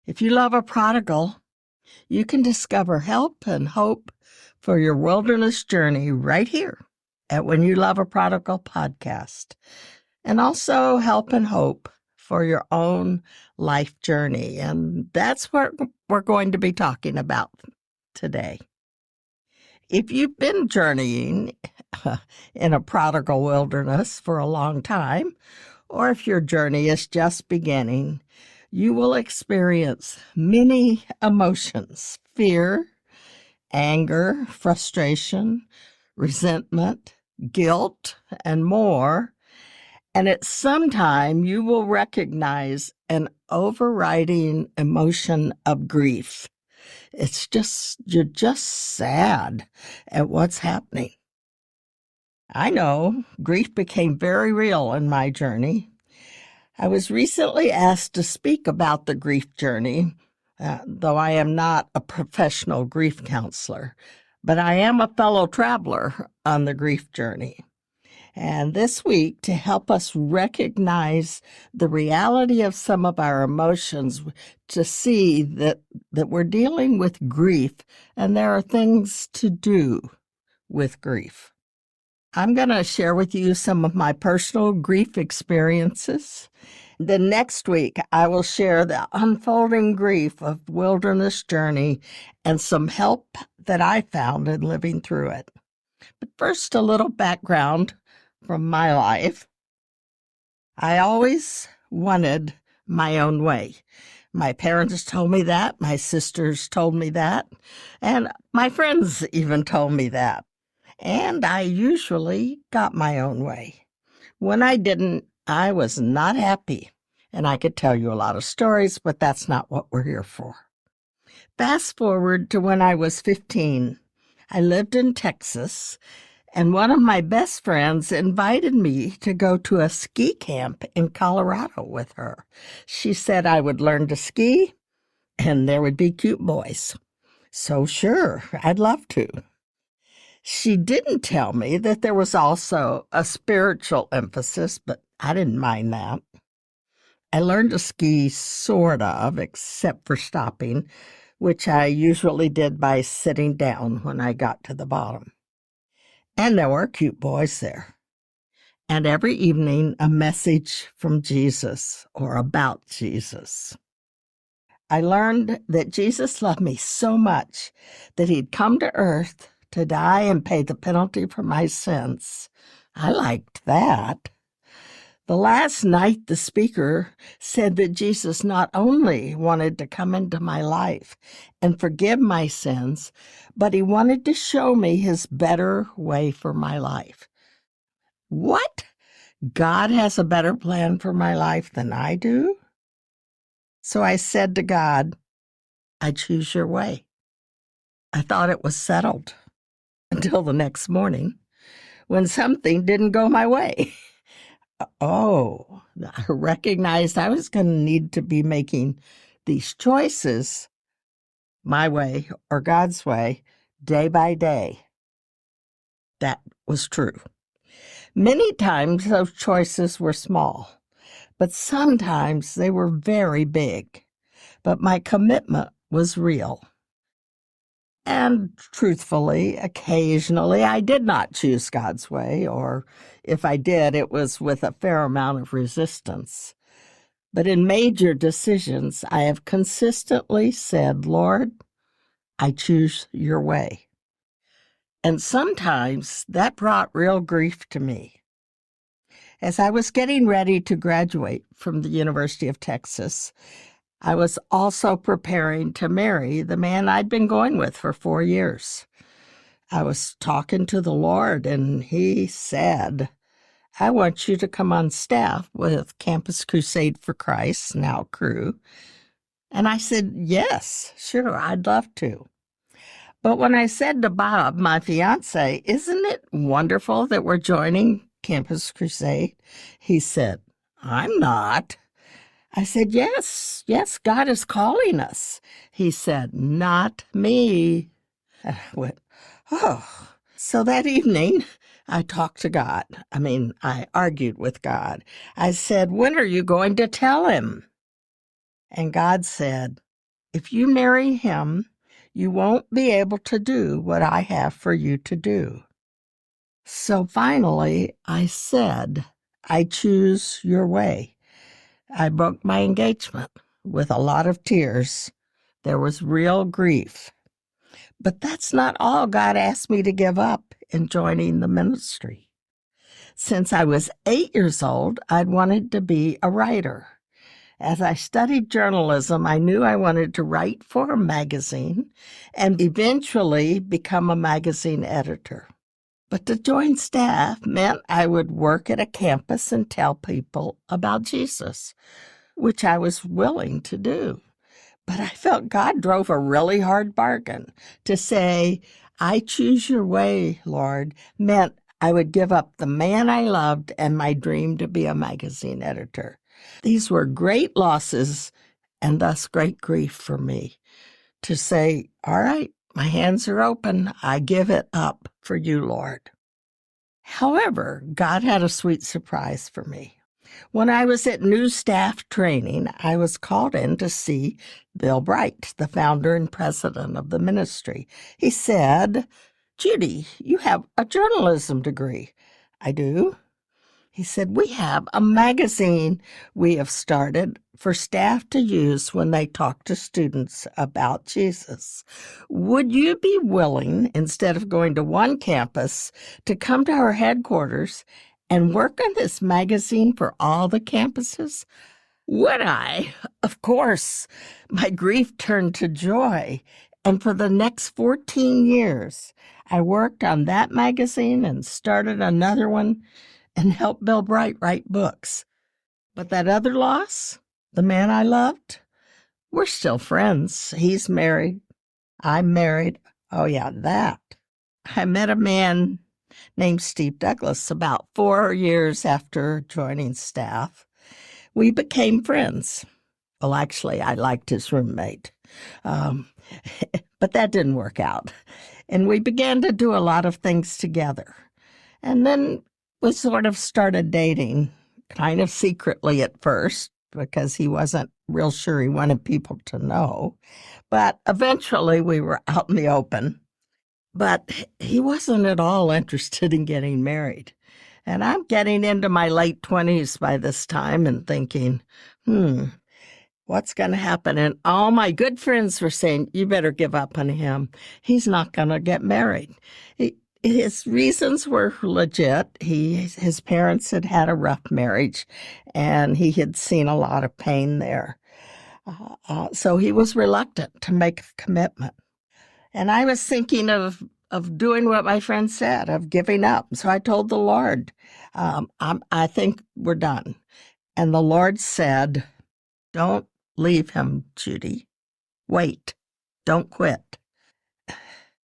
If you love a prodigal, you can discover help and hope for your wilderness journey right here at When You Love a Prodigal podcast, and also help and hope for your own life journey. And that's what we're going to be talking about today. If you've been journeying in a prodigal wilderness for a long time, or if your journey is just beginning, you will experience many emotions: fear, anger, frustration, resentment, guilt, and more. And at some time, you will recognize an overriding emotion of grief. You're just sad at what's happening. I know grief became very real in my journey. I was recently asked to speak about the grief journey, though I am not a professional grief counselor, but I am a fellow traveler on the grief journey. And this week, to help us recognize the reality of some of our emotions, to see that we're dealing with grief and there are things to do with grief. I'm going to share with you some of my personal grief experiences. Then next week, I will share the unfolding grief of wilderness journey and some help that I found in living through it. But first, a little background from my life. I always wanted my own way. My parents told me that, my sisters told me that, and my friends even told me that. And I usually got my own way. When I didn't, I was not happy. And I could tell you a lot of stories, but that's not what we're here for. Fast forward to when I was 15. I lived in Texas, and one of my best friends invited me to go to a ski camp in Colorado with her. She said I would learn to ski, and there would be cute boys. So sure, I'd love to. She didn't tell me that there was also a spiritual emphasis, but I didn't mind that. I learned to ski sort of, except for stopping, which I usually did by sitting down when I got to the bottom. And there were cute boys there. And every evening, a message from Jesus or about Jesus. I learned that Jesus loved me so much that he'd come to earth to die and pay the penalty for my sins. I liked that. The last night, the speaker said that Jesus not only wanted to come into my life and forgive my sins, but he wanted to show me his better way for my life. What? God has a better plan for my life than I do? So I said to God, I choose your way. I thought it was settled until the next morning when something didn't go my way. Oh, I recognized I was going to need to be making these choices, my way or God's way, day by day. That was true. Many times those choices were small, but sometimes they were very big. But my commitment was real. And truthfully, occasionally I did not choose God's way, or if I did, it was with a fair amount of resistance. But in major decisions, I have consistently said, Lord, I choose your way. And sometimes that brought real grief to me. As I was getting ready to graduate from the University of Texas, I was also preparing to marry the man I'd been going with for 4 years. I was talking to the Lord, and he said, I want you to come on staff with Campus Crusade for Christ, now Cru. And I said, yes, sure, I'd love to. But when I said to Bob, my fiance, isn't it wonderful that we're joining Campus Crusade? He said, I'm not. I said, yes, God is calling us. He said, not me. And I went, oh. So that evening, I talked to God. I argued with God. I said, when are you going to tell him? And God said, If you marry him, you won't be able to do what I have for you to do. So finally, I said, I choose your way. I broke my engagement with a lot of tears. There was real grief. But that's not all God asked me to give up in joining the ministry. Since I was 8 years old, I'd wanted to be a writer. As I studied journalism, I knew I wanted to write for a magazine and eventually become a magazine editor. But to join staff meant I would work at a campus and tell people about Jesus, which I was willing to do. But I felt God drove a really hard bargain. To say, I choose your way, Lord, meant I would give up the man I loved and my dream to be a magazine editor. These were great losses and thus great grief for me. To say, all right, my hands are open. I give it up for you, Lord. However, God had a sweet surprise for me. When I was at new staff training, I was called in to see Bill Bright, the founder and president of the ministry. He said, Judy, you have a journalism degree. I do. He said, we have a magazine we have started for staff to use when they talk to students about Jesus. Would you be willing, instead of going to one campus, to come to our headquarters and work on this magazine for all the campuses? Would I? Of course. My grief turned to joy. And for the next 14 years, I worked on that magazine and started another one and helped Bill Bright write books. But that other loss, the man I loved, we're still friends. He's married. I'm married. Oh, yeah, that. I met a man named Steve Douglass about 4 years after joining staff. We became friends. Well, actually, I liked his roommate. But that didn't work out. And we began to do a lot of things together. And then we sort of started dating, kind of secretly at first, because he wasn't real sure he wanted people to know. But eventually we were out in the open. But he wasn't at all interested in getting married. And I'm getting into my late 20s by this time and thinking, what's going to happen? And all my good friends were saying, you better give up on him. He's not going to get married. His reasons were legit. His parents had had a rough marriage, and he had seen a lot of pain there. So he was reluctant to make a commitment. And I was thinking of doing what my friend said, of giving up. So I told the Lord, I think we're done. And the Lord said, don't leave him, Judy. Wait. Don't quit.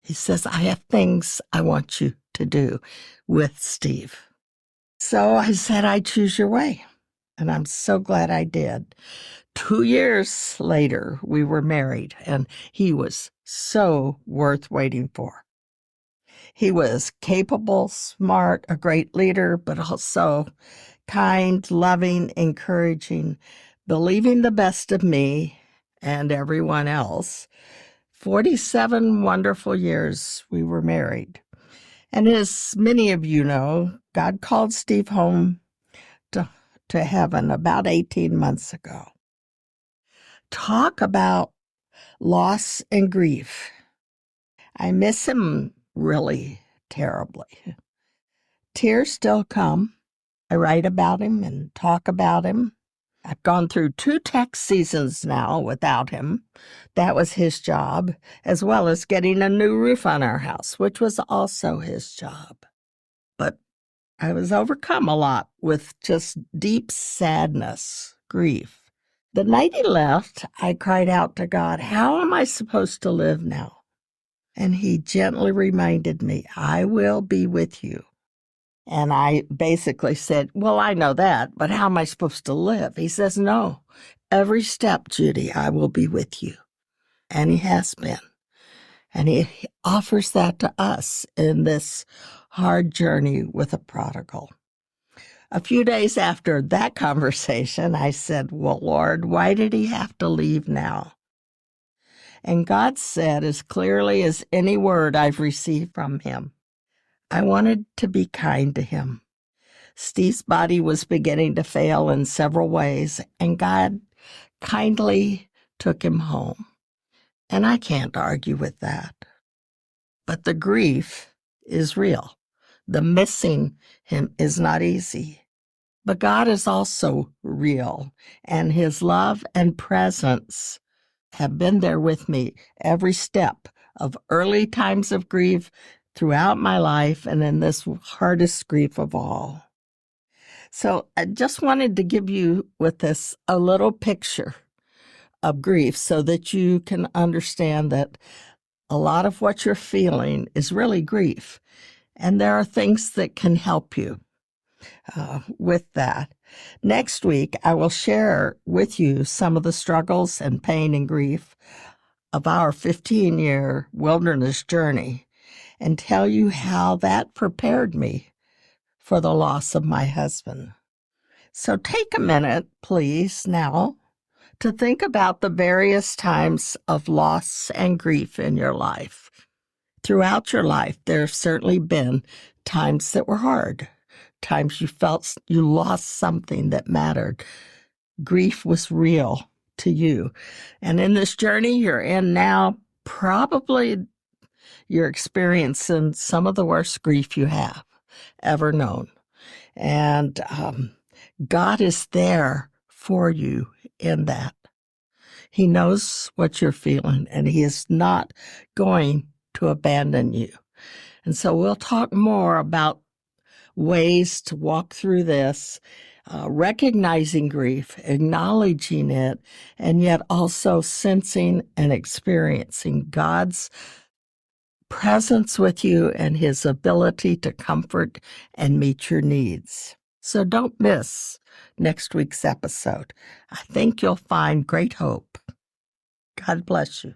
He says, I have things I want you to do with Steve. So I said, I choose your way. And I'm so glad I did. 2 years later, we were married, and he was so worth waiting for. He was capable, smart, a great leader, but also kind, loving, encouraging, believing the best of me and everyone else. 47 wonderful years we were married. And as many of you know, God called Steve home to heaven about 18 months ago. Talk about loss and grief. I miss him really terribly. Tears still come. I write about him and talk about him. I've gone through 2 text seasons now without him. That was his job, as well as getting a new roof on our house, which was also his job. But I was overcome a lot with just deep sadness, grief. The night he left, I cried out to God, how am I supposed to live now? And he gently reminded me, I will be with you. And I basically said, well, I know that, but how am I supposed to live? He says, no, every step, Judy, I will be with you. And he has been. And he offers that to us in this hard journey with a prodigal. A few days after that conversation, I said, well, Lord, why did he have to leave now? And God said as clearly as any word I've received from him, I wanted to be kind to him. Steve's body was beginning to fail in several ways, and God kindly took him home. And I can't argue with that. But the grief is real. The missing him is not easy. But God is also real, and his love and presence have been there with me every step of early times of grief throughout my life and in this hardest grief of all. So I just wanted to give you with this a little picture of grief so that you can understand that a lot of what you're feeling is really grief. And there are things that can help you with that. Next week, I will share with you some of the struggles and pain and grief of our 15-year wilderness journey and tell you how that prepared me for the loss of my husband. So take a minute, please, now to think about the various times of loss and grief in your life. Throughout your life, there have certainly been times that were hard, times you felt you lost something that mattered. Grief was real to you. And in this journey you're in now, probably you're experiencing some of the worst grief you have ever known. And God is there for you in that. He knows what you're feeling, and he is not going to abandon you. And so we'll talk more about ways to walk through this, recognizing grief, acknowledging it, and yet also sensing and experiencing God's presence with you and his ability to comfort and meet your needs. So don't miss next week's episode. I think you'll find great hope. God bless you.